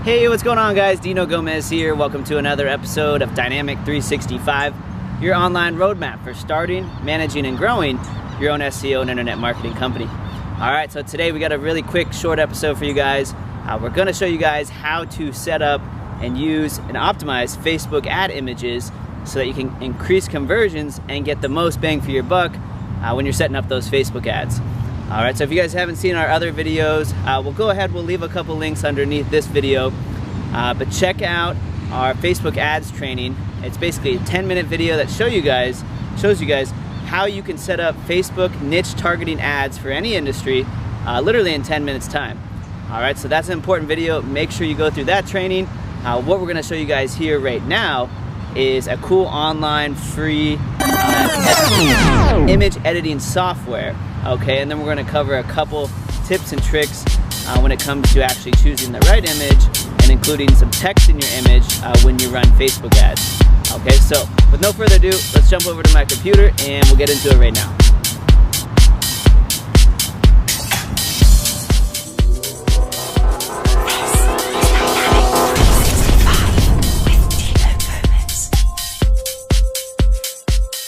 Hey, what's going on, guys? Dino Gomez here. Welcome to another episode of Dynamic 365, your online roadmap for starting, managing, and growing your own SEO and internet marketing company. All right, so today we got a really quick, short episode for you guys. We're going to show you guys how to set up and use and optimize Facebook ad images so that you can increase conversions and get the most bang for your buck when you're setting up those Facebook ads. Alright, so if you guys haven't seen our other videos, we'll leave a couple links underneath this video, but check out our Facebook ads training. It's basically a 10-minute video that shows you guys how you can set up Facebook niche targeting ads for any industry, literally in 10 minutes time. Alright, so that's an important video. Make sure you go through that training. What we're going to show you guys here right now is a cool online free image editing software. Okay, and then we're going to cover a couple tips and tricks when it comes to actually choosing the right image and including some text in your image when you run Facebook ads. Okay, so with no further ado, let's jump over to my computer and we'll get into it right now.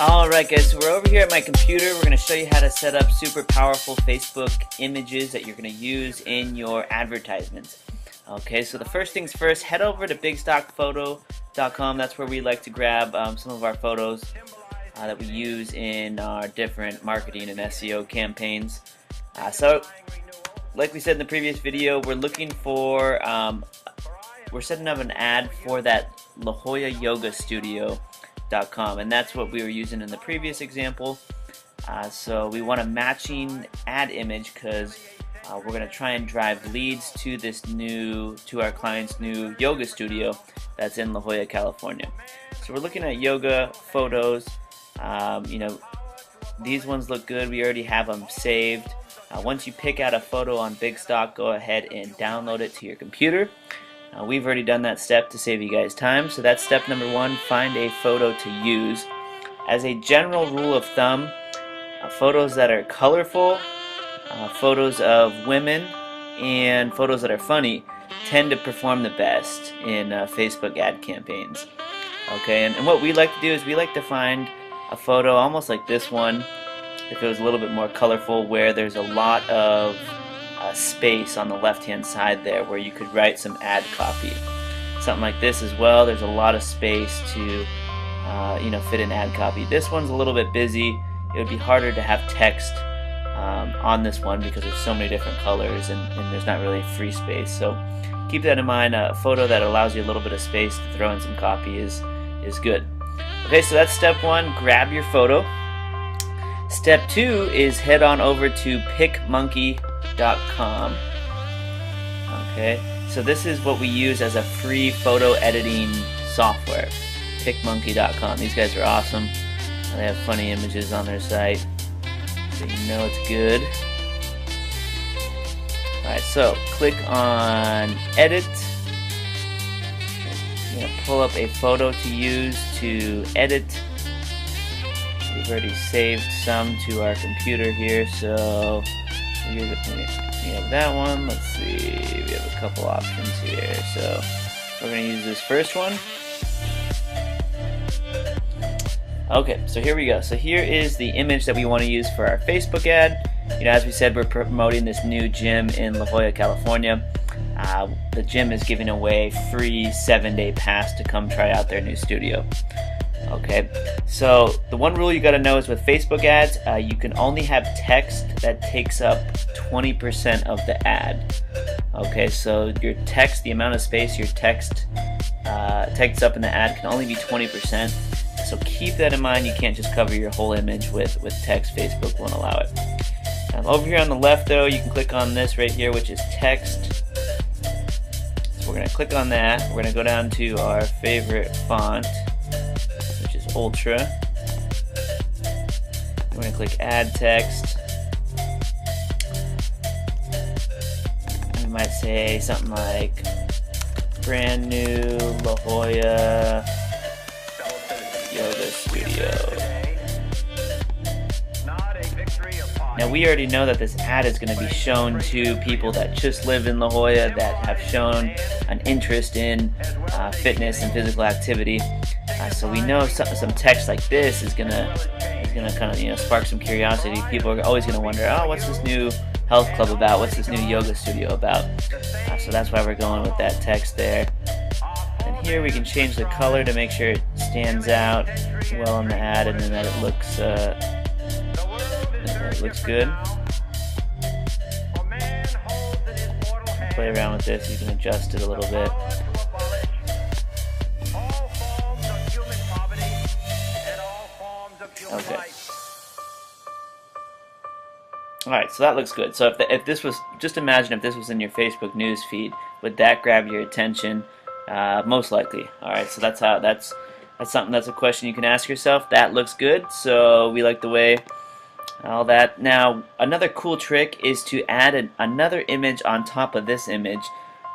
Alright guys, so we're over here at my computer. We're going to show you how to set up super powerful Facebook images that you're going to use in your advertisements. Okay, so the first things first, head over to bigstockphoto.com. That's where we like to grab some of our photos that we use in our different marketing and SEO campaigns. So, like we said in the previous video, we're looking for, we're setting up an ad for that La Jolla Yoga Studio. And that's what we were using in the previous example. So we want a matching ad image because we're going to try and drive leads to our client's new yoga studio that's in La Jolla, California. So we're looking at yoga photos. These ones look good. We already have them saved. Once you pick out a photo on Big Stock, go ahead and download it to your computer. We've already done that step to save you guys time, so that's step number one, find a photo to use. As a general rule of thumb, photos that are colorful, photos of women, and photos that are funny tend to perform the best in Facebook ad campaigns. Okay, and what we like to do is we like to find a photo almost like this one, if it was a little bit more colorful, where there's a lot of space on the left hand side there where you could write some ad copy. Something like this as well, there's a lot of space to fit in ad copy. This one's a little bit busy. It would be harder to have text on this one because there's so many different colors and there's not really free space. So keep that in mind. A photo that allows you a little bit of space to throw in some copy is good. Okay, so that's step one, grab your photo. Step two is head on over to PicMonkey.com. Okay, so this is what we use as a free photo editing software. PicMonkey.com. These guys are awesome. They have funny images on their site, so you know it's good. Alright, so click on Edit. You're going to pull up a photo to use to edit. We've already saved some to our computer here, so we have that one. Let's see, we have a couple options here. So we're going to use this first one. Okay, so here we go. So here is the image that we want to use for our Facebook ad. As we said, we're promoting this new gym in La Jolla, California. The gym is giving away a free 7-day pass to come try out their new studio. Okay, so the one rule you got to know is with Facebook ads, you can only have text that takes up 20% of the ad. Okay, so your text, the amount of space your text takes up in the ad can only be 20%. So keep that in mind. You can't just cover your whole image with text. Facebook won't allow it. Over here on the left, though, you can click on this right here, which is text. So we're going to click on that. We're going to go down to our favorite font, Ultra. We're going to click Add Text. We might say something like brand new La Jolla Yoga Studio. Now we already know that this ad is going to be shown to people that just live in La Jolla, that have shown an interest in fitness and physical activity. So we know some text like this is gonna kind of spark some curiosity. People are always gonna wonder, oh, what's this new health club about? What's this new yoga studio about? So that's why we're going with that text there. And here we can change the color to make sure it stands out well in the ad, and then that it looks good. Play around with this. You can adjust it a little bit. Okay. Alright, so that looks good. So if this was, just imagine if this was in your Facebook news feed, would that grab your attention? Most likely. Alright, so that's something, that's a question you can ask yourself. That looks good, so we like the way all that. Now, another cool trick is to add another image on top of this image,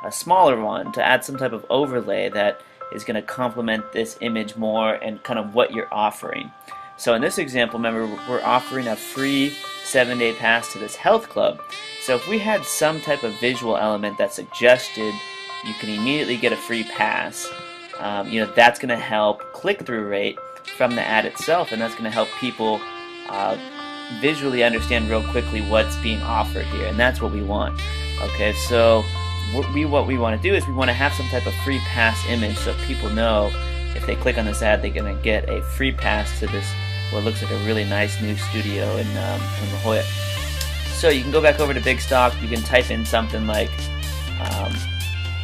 a smaller one, to add some type of overlay that is going to complement this image more and kind of what you're offering. So in this example, remember, we're offering a free 7-day pass to this health club. So if we had some type of visual element that suggested you can immediately get a free pass, that's going to help click-through rate from the ad itself, and that's going to help people visually understand real quickly what's being offered here, and that's what we want. Okay, so what we want to do is we want to have some type of free pass image so people know if they click on this ad, they're going to get a free pass to this, what looks like a really nice new studio in La Jolla. So you can go back over to Big Stock. You can type in something like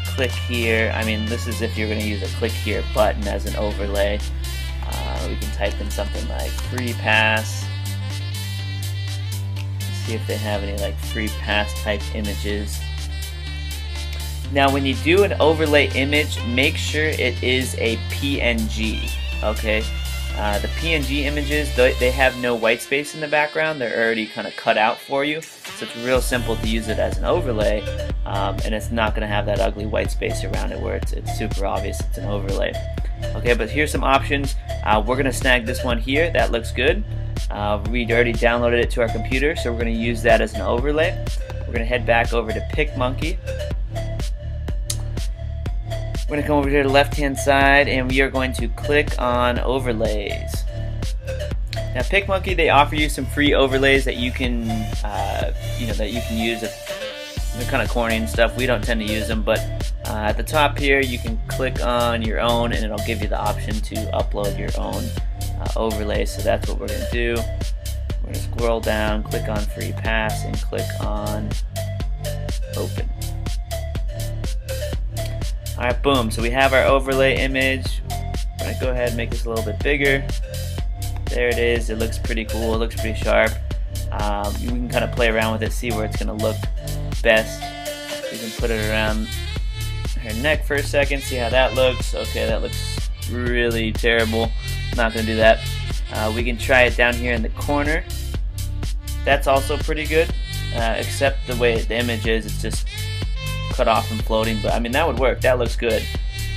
click here. I mean, this is if you're going to use a click here button as an overlay. We can type in something like free pass. See if they have any like free pass type images. Now when you do an overlay image, make sure it is a PNG. Okay, the PNG images, they have no white space in the background. They're already kind of cut out for you, so it's real simple to use it as an overlay, and it's not going to have that ugly white space around it where it's super obvious it's an overlay. Okay, but here's some options. We're going to snag this one here. That looks good. We already downloaded it to our computer, so we're going to use that as an overlay. We're going to head back over to PicMonkey. We're going to come over here to the left-hand side, and we are going to click on overlays. Now, PicMonkey, they offer you some free overlays that you can, that you can use. They're kind of corny and stuff. We don't tend to use them, but at the top here, you can click on your own, and it'll give you the option to upload your own overlay. So that's what we're going to do. We're going to scroll down, click on free pass, and click on open. Alright, boom. So we have our overlay image. I'm going to go ahead and make this a little bit bigger. There it is. It looks pretty cool. It looks pretty sharp. You can kind of play around with it, see where it's going to look best. You can put it around her neck for a second, see how that looks. Okay, that looks really terrible. Not going to do that. We can try it down here in the corner. That's also pretty good, except the way the image is, it's just cut off and floating, but I mean that would work. That looks good.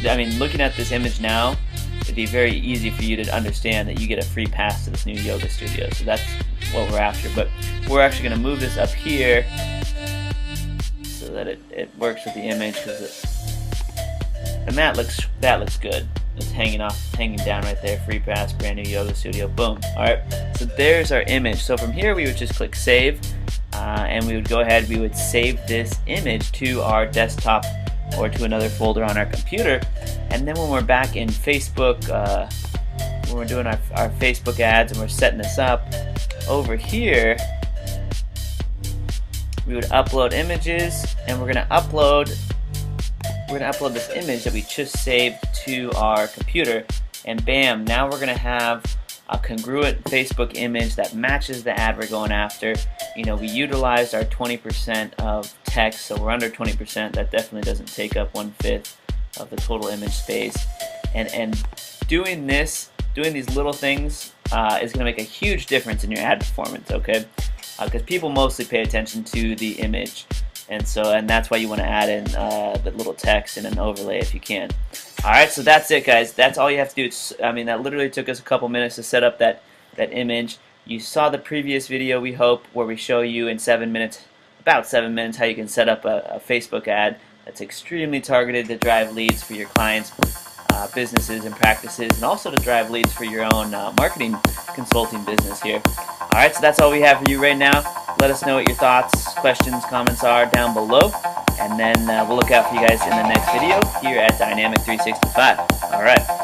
I mean, looking at this image now, it'd be very easy for you to understand that you get a free pass to this new yoga studio. So that's what we're after. But we're actually going to move this up here so that it works with the image, and that looks good. It's hanging down right there. Free pass, brand new yoga studio. Boom. All right. So there's our image. So from here we would just click save. And we would go ahead, we would save this image to our desktop or to another folder on our computer, and then when we're back in Facebook, when we're doing our Facebook ads and we're setting this up, over here we would upload images, and we're going to upload this image that we just saved to our computer, and bam, now we're going to have a congruent Facebook image that matches the ad we're going after. We utilized our 20% of text, so we're under 20%. That definitely doesn't take up 1/5 of the total image space. And doing these little things is going to make a huge difference in your ad performance. Okay, because people mostly pay attention to the image, and that's why you want to add in the little text and an overlay if you can. Alright, so that's it, guys. That's all you have to do. That literally took us a couple minutes to set up that image. You saw the previous video, we hope, where we show you in about 7 minutes how you can set up a Facebook ad that's extremely targeted to drive leads for your clients' businesses and practices, and also to drive leads for your own marketing consulting business here. Alright, so that's all we have for you right now. Let us know what your thoughts, questions, comments are down below, and then we'll look out for you guys in the next video here at Dynamic 365. Alright.